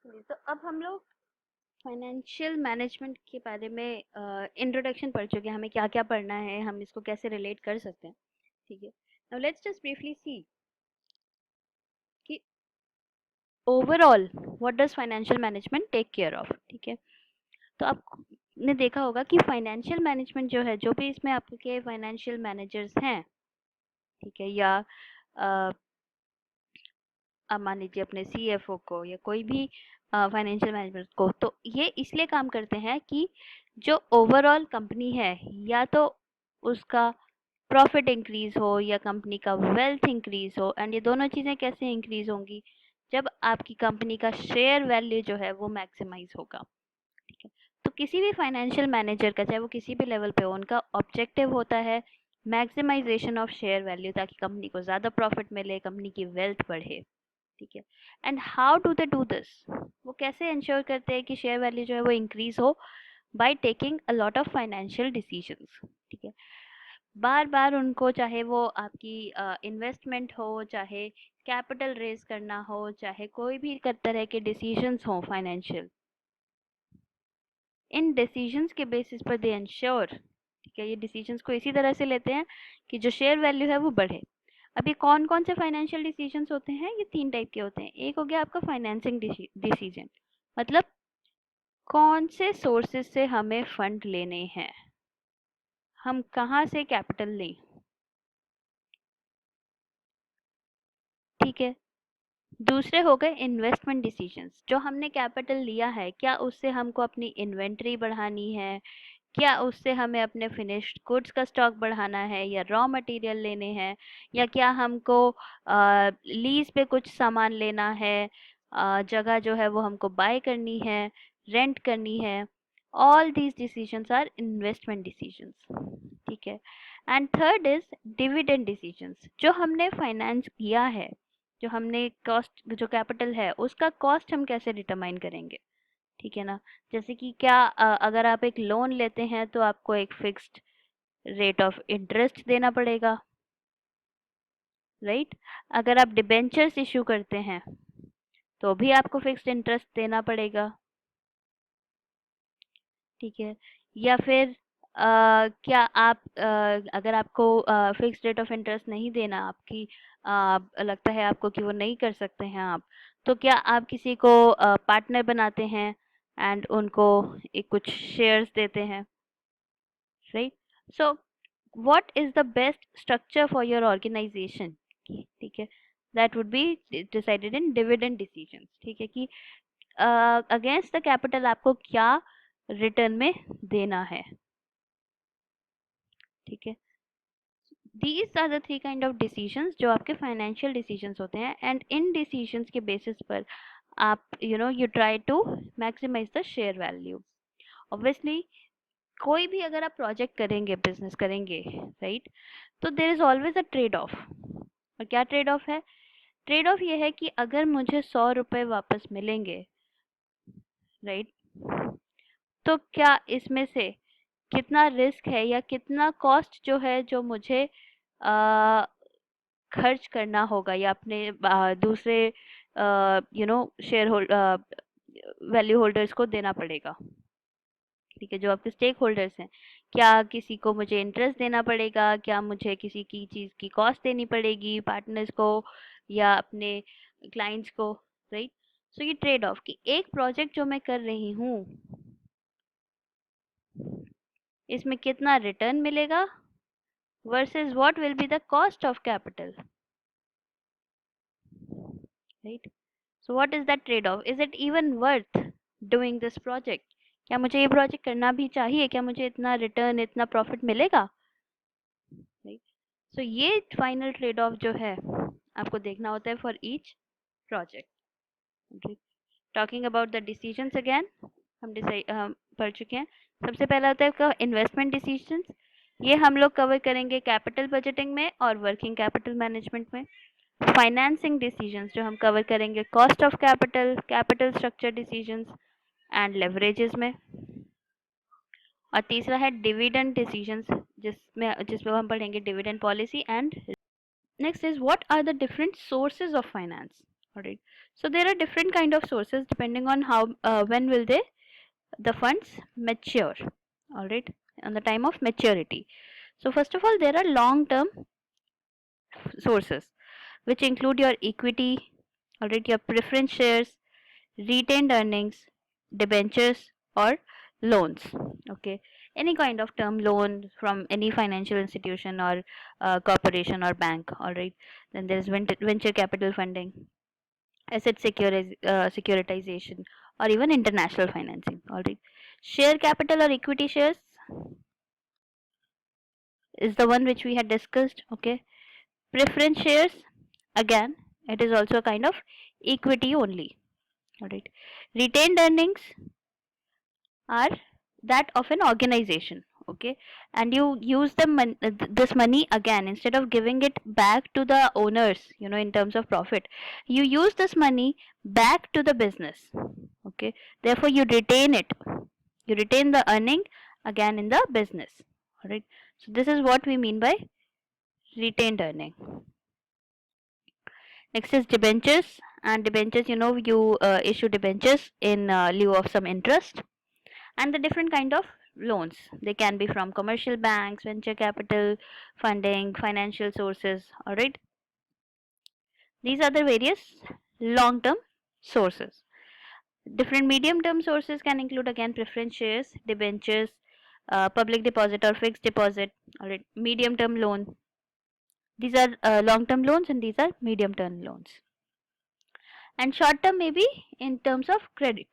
तो अब हम लोग फाइनेंशियल मैनेजमेंट के बारे में इंट्रोडक्शन पढ़ चुके हैं, हमें क्या क्या पढ़ना है, हम इसको कैसे रिलेट कर सकते हैं। ठीक है, now let's just briefly see कि overall what does financial management take care of. ठीक है, तो आपने देखा होगा कि फाइनेंशियल मैनेजमेंट जो है, जो भी इसमें आपके फाइनेंशियल मैनेजर्स हैं, ठीक है, या अब मान लीजिए अपने सीएफओ को या कोई भी फाइनेंशियल मैनेजमेंट को, तो ये इसलिए काम करते हैं कि जो ओवरऑल कंपनी है, या तो उसका प्रॉफिट इंक्रीज हो या कंपनी का वेल्थ इंक्रीज हो। एंड ये दोनों चीज़ें कैसे इंक्रीज होंगी? जब आपकी कंपनी का शेयर वैल्यू जो है वो मैक्सिमाइज होगा। ठीक है, तो किसी भी फाइनेंशियल मैनेजर का, चाहे वो किसी भी लेवल पे हो, उनका ऑब्जेक्टिव होता है मैक्सिमाइजेशन ऑफ शेयर वैल्यू, ताकि कंपनी को ज़्यादा प्रॉफिट मिले, कंपनी की वेल्थ बढ़े। ठीक है, and how do they do this? वो कैसे इंश्योर करते हैं कि शेयर वैल्यू जो है वो इंक्रीज हो? By taking a lot of financial decisions. ठीक है, बार बार उनको, चाहे वो आपकी इन्वेस्टमेंट हो, चाहे कैपिटल रेज करना हो, चाहे कोई भी तरह के डिसीजंस हो फाइनेंशियल, इन डिसीजंस के बेसिस पर दे इंश्योर, ठीक है, ये डिसीजंस को इसी तरह से लेते हैं कि जो शेयर वैल्यू है वो बढ़े। अब ये कौन कौन से फाइनेंशियल डिसीजंस होते हैं? ये तीन टाइप के होते हैं। एक हो गया आपका फाइनेंसिंग डिसीजन, मतलब कौन से सोर्सेज से हमें फंड लेने हैं, हम कहाँ से कैपिटल लें। ठीक है, दूसरे हो गए इन्वेस्टमेंट डिसीजंस, जो हमने कैपिटल लिया है, क्या उससे हमको अपनी इन्वेंट्री बढ़ानी है, क्या उससे हमें अपने फिनिश्ड गुड्स का स्टॉक बढ़ाना है, या रॉ मटेरियल लेने हैं, या क्या हमको लीज पे कुछ सामान लेना है, जगह जो है वो हमको बाय करनी है, रेंट करनी है। All these decisions are investment decisions. ठीक है, and third is dividend decisions, जो हमने फाइनेंस किया है, जो हमने कॉस्ट, जो कैपिटल है उसका कॉस्ट हम कैसे डिटरमाइन करेंगे। ठीक है ना, जैसे कि क्या अगर आप एक लोन लेते हैं तो आपको एक फिक्स्ड रेट ऑफ इंटरेस्ट देना पड़ेगा, राइट? अगर आप डिबेंचर्स इशू करते हैं तो भी आपको फिक्स्ड इंटरेस्ट देना पड़ेगा। ठीक है, या फिर क्या आप अगर आपको फिक्स्ड रेट ऑफ इंटरेस्ट नहीं देना, आपकी लगता है आपको कि वो नहीं कर सकते हैं आप, तो क्या आप किसी को पार्टनर बनाते हैं एंड उनको एक कुछ शेयर्स देते हैं, right? So what is the best structure for your organization? ठीक है, that would be decided in dividend decisions. ठीक है, कि अगेंस्ट द कैपिटल आपको क्या रिटर्न में देना है। ठीक है, these are the three kind of decisions जो आपके फाइनेंशियल डिसीजंस होते हैं, एंड इन डिसीजंस के बेसिस पर आप you try to maximize the share value. Obviously कोई भी अगर आप प्रोजेक्ट करेंगे, बिजनेस करेंगे, राइट, तो there is always a trade off. और क्या ट्रेड ऑफ है? ट्रेड ऑफ ये है कि अगर मुझे 100 रुपए वापस मिलेंगे, राइट, तो क्या इसमें से कितना रिस्क है, या कितना कॉस्ट जो है जो मुझे आ, खर्च करना होगा, या अपने दूसरे शेयर वैल्यू होल्डर्स को देना पड़ेगा। ठीक है, जो आपके स्टेक होल्डर्स हैं, क्या किसी को मुझे इंटरेस्ट देना पड़ेगा, क्या मुझे किसी की चीज़ की कॉस्ट देनी पड़ेगी, पार्टनर्स को या अपने क्लाइंट्स को, राइट? सो ये ट्रेड ऑफ कि एक प्रोजेक्ट जो मैं कर रही हूँ, इसमें कितना रिटर्न मिलेगा versus what will be the cost of capital, right? So what is that trade off? Is it even worth doing this project? क्या मुझे ये प्रोजेक्ट करना भी चाहिए? क्या मुझे इतना रिटर्न, इतना प्रॉफिट मिलेगा, राइट? सो ये फाइनल ट्रेड ऑफ जो है आपको देखना होता है for each project. Talking about the decisions again, हम पढ़ चुके हैं। सबसे पहला होता है इन्वेस्टमेंट डिसीजंस, ये हम लोग कवर करेंगे कैपिटल बजटिंग में और वर्किंग कैपिटल मैनेजमेंट में। फाइनेंसिंग डिसीजंस जो हम कवर करेंगे cost of capital, capital structure decisions and leverages में। और तीसरा है डिविडेंड डिसीजंस, जिसमें जिसमें हम पढ़ेंगे dividend policy and. Next is what are the different sources of finance. All right. So there are different kind of sources depending on how when will the funds mature. All right, on the time of maturity. So first of all, there are long term sources which include your equity, all right, your preference shares, retained earnings, debentures, or loans. Okay, any kind of term loan from any financial institution or corporation or bank. All right, then there is venture capital funding, asset securitization, or even international financing. All right, share capital or equity shares is the one which we had discussed. Okay, preference shares, again, it is also a kind of equity only. All right, retained earnings are that of an organization. Okay, and you use this money again, instead of giving it back to the owners, in terms of profit, you use this money back to the business. Okay, therefore you retain the earning again in the business. All right, so this is what we mean by retained earning. Next is debentures, and debentures, you issue debentures in lieu of some interest. And the different kind of loans, they can be from commercial banks, venture capital funding, financial sources. All right, these are the various long term sources. Different medium term sources can include again preference shares, debentures, public deposit or fixed deposit. All right, medium term loan, these are long term loans, and these are medium term loans. And short term maybe in terms of credit.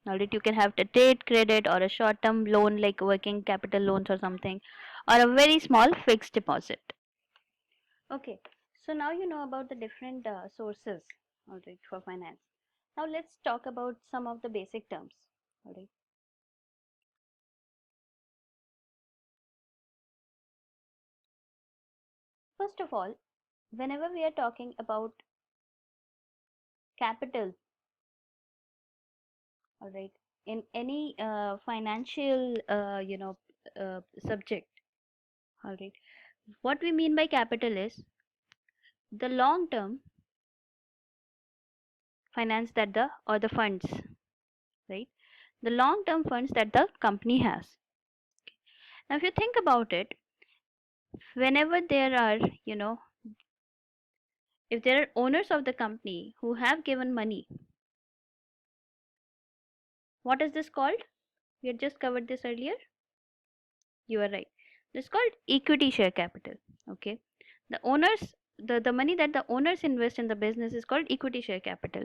All right, you can have the trade credit or a short term loan like working capital loans or something, or a very small fixed deposit. Okay, so now you know about the different sources, all right, for finance. Now let's talk about some of the basic terms. All right, first of all, whenever we are talking about capital, all right, in any financial subject, all right, what we mean by capital is the long term finance that the funds, right, the long term funds that the company has. Now if you think about it, whenever there are, if there are owners of the company who have given money, what is this called? We had just covered this earlier. You are right, this is called equity share capital. Okay, the owners, the money that the owners invest in the business is called equity share capital.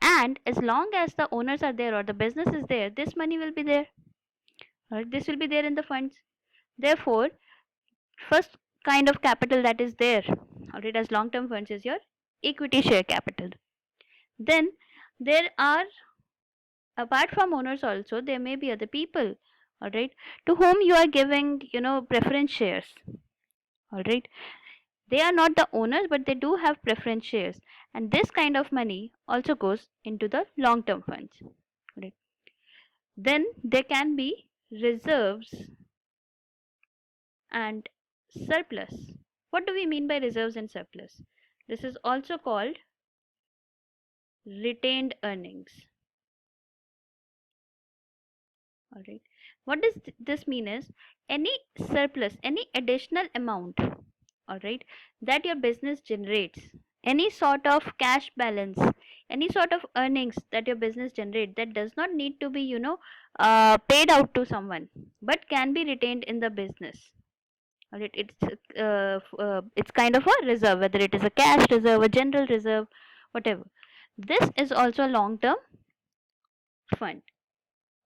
And as long as the owners are there or the business is there, this money will be there. Right? This will be there in the funds. Therefore, first kind of capital that is there, already as long term funds, is your equity share capital. Then there are, apart from owners also, there may be other people, all right, to whom you are giving, preference shares. All right, they are not the owners, but they do have preference shares, and this kind of money also goes into the long term funds. Right? Then there can be reserves and surplus. What do we mean by reserves and surplus? This is also called retained earnings. All right. What does this mean is any surplus, any additional amount, all right, that your business generates, any sort of cash balance, any sort of earnings that your business generates, that does not need to be, paid out to someone, but can be retained in the business. All right, it's kind of a reserve, whether it is a cash reserve, a general reserve, whatever. This is also a long term fund.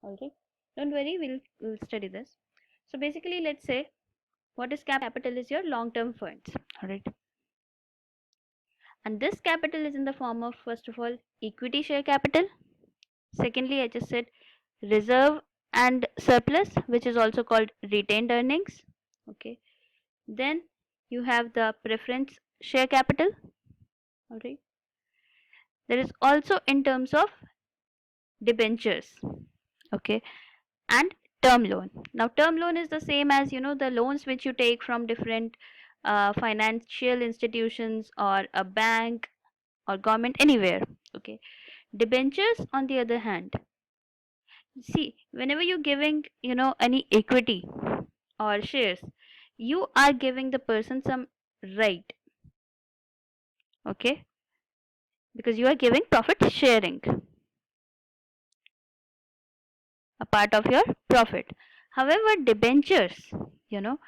All right, don't worry, we'll study this. So basically, let's say what is capital is your long term funds. All right, and this capital is in the form of, first of all, equity share capital. Secondly, I just said reserve and surplus, which is also called retained earnings. Okay, then you have the preference share capital. All right, there is also in terms of debentures. Okay, and term loan. Now term loan is the same as, the loans which you take from different financial institutions or a bank. or government anywhere. Okay. Debentures, on the other hand, see, whenever you're giving, any equity or shares, you are giving the person some right. Okay, because you are giving profit sharing, a part of your profit. However, debentures, you know,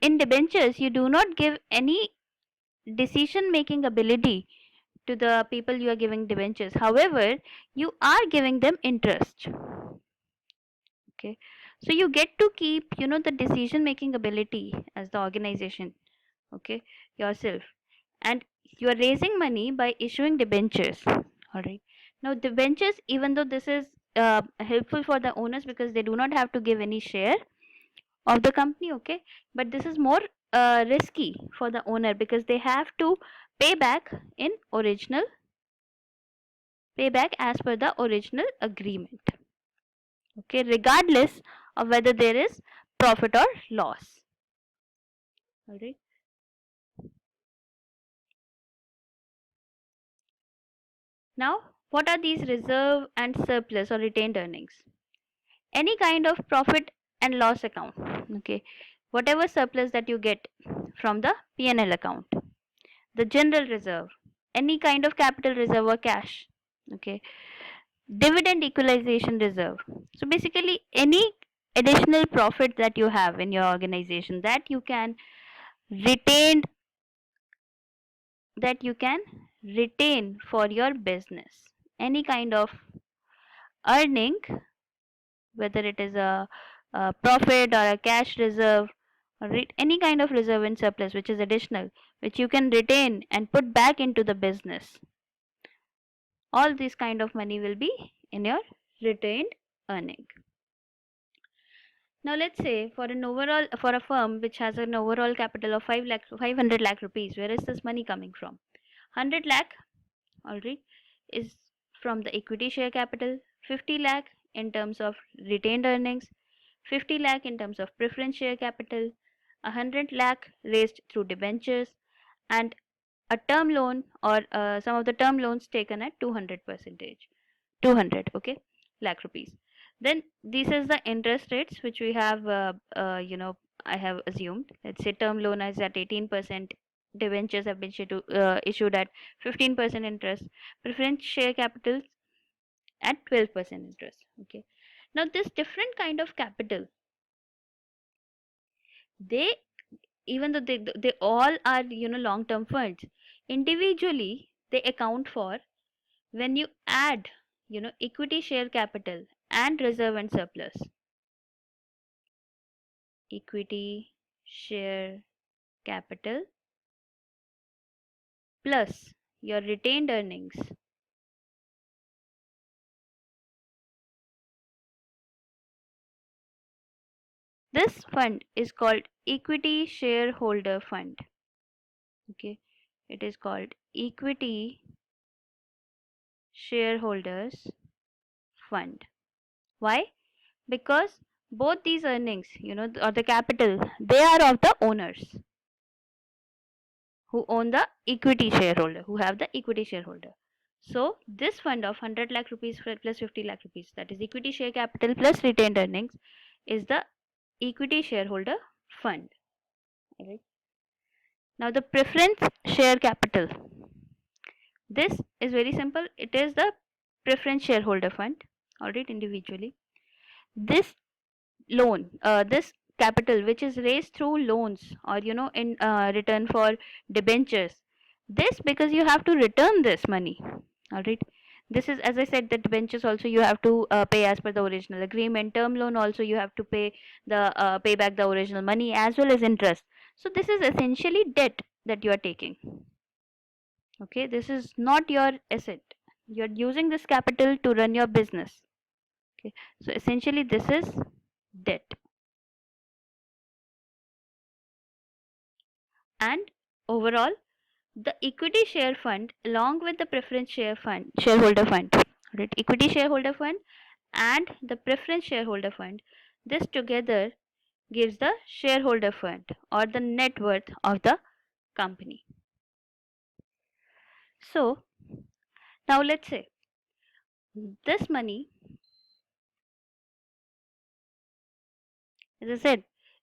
in debentures, you do not give any decision making ability to the people you are giving debentures. However, you are giving them interest. Okay, so you get to keep, the decision making ability as the organization. Okay, yourself, and you are raising money by issuing debentures. All right, now debentures, even though this is helpful for the owners because they do not have to give any share of the company. Okay, but this is more risky for the owner because they have to pay back in original payback as per the original agreement. Okay, regardless of whether there is profit or loss. All right, now what are these reserve and surplus or retained earnings? Any kind of profit and loss account. Okay, whatever surplus that you get from the P&L account, the general reserve, any kind of capital reserve or cash. Okay, dividend equalization reserve. So basically any additional profit that you have in your organization that you can retain, for your business, any kind of earning, whether it is a profit or a cash reserve, or any kind of reserve in surplus which is additional, which you can retain and put back into the business, all this kind of money will be in your retained earning. Now let's say for a firm which has an overall capital of 500 lakh rupees, where is this money coming from? 100 lakh already is from the equity share capital, 50 lakh in terms of retained earnings, 50 lakh in terms of preference share capital, 100 lakh raised through debentures, and a term loan or some of the term loans taken at 200 percentage, 200, okay, lakh rupees. Then this is the interest rates which we have, I have assumed. Let's say term loan is at 18%, debentures have been issued at 15% interest, preference share capital at 12% interest. Okay, now this different kind of capital, they, even though they all are, long term funds, individually they account for, when you add, equity share capital and reserve and surplus, equity share capital plus your retained earnings, this fund is called equity shareholder fund. Okay, it is called equity shareholders fund. Why? Because both these earnings, or the capital, they are of the owners who own the equity shareholder, who have the equity shareholder. So this fund of 100 lakh rupees plus 50 lakh rupees, that is equity share capital plus retained earnings, is the equity shareholder fund. Right. Now the preference share capital, this is very simple. It is the preference shareholder fund, alright, individually. This this capital which is raised through loans or, in return for debentures, this, because you have to return this money. All right, this is, as I said, the debentures also you have to pay as per the original agreement, term loan also you have to pay back the original money as well as interest. So this is essentially debt that you are taking. Okay, this is not your asset, you are using this capital to run your business. Okay, so essentially this is debt. And overall, the equity share fund along with the preference shareholder fund, right, equity shareholder fund and the preference shareholder fund, this together gives the shareholder fund or the net worth of the company. So Now let's say this money, as I said,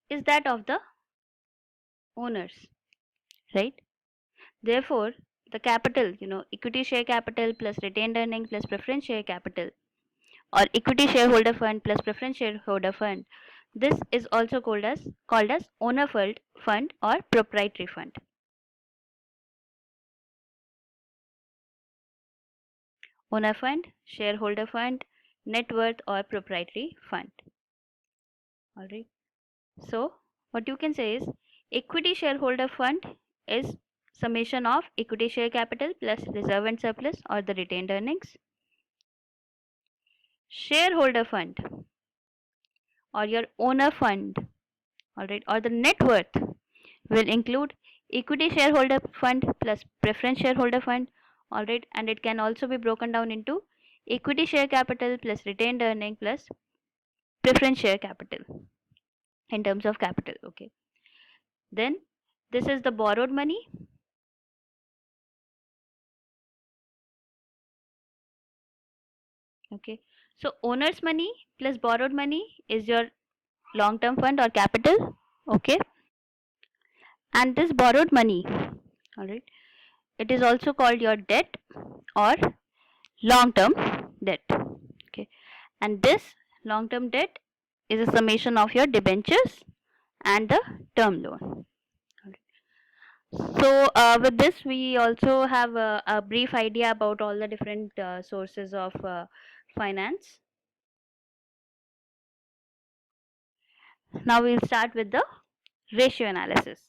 is that of the owners, right? Therefore, the capital, equity share capital plus retained earning plus preference share capital, or equity shareholder fund plus preference shareholder fund, this is also called as owner fund or proprietary fund. Owner fund, shareholder fund, net worth or proprietary fund. All right. So what you can say is equity shareholder fund is summation of equity share capital plus reserve and surplus or the retained earnings. Shareholder fund or your owner fund, all right, or the net worth will include equity shareholder fund plus preference shareholder fund, all right, and it can also be broken down into equity share capital plus retained earning plus preference share capital in terms of capital. Okay, then this is the borrowed money. Okay, so owner's money plus borrowed money is your long term fund or capital. Okay, and this borrowed money, all right, it is also called your debt or long term debt. Okay, and this long term debt is a summation of your debentures and the term loan. So with this we also have a brief idea about all the different sources of finance. Now we'll start with the ratio analysis.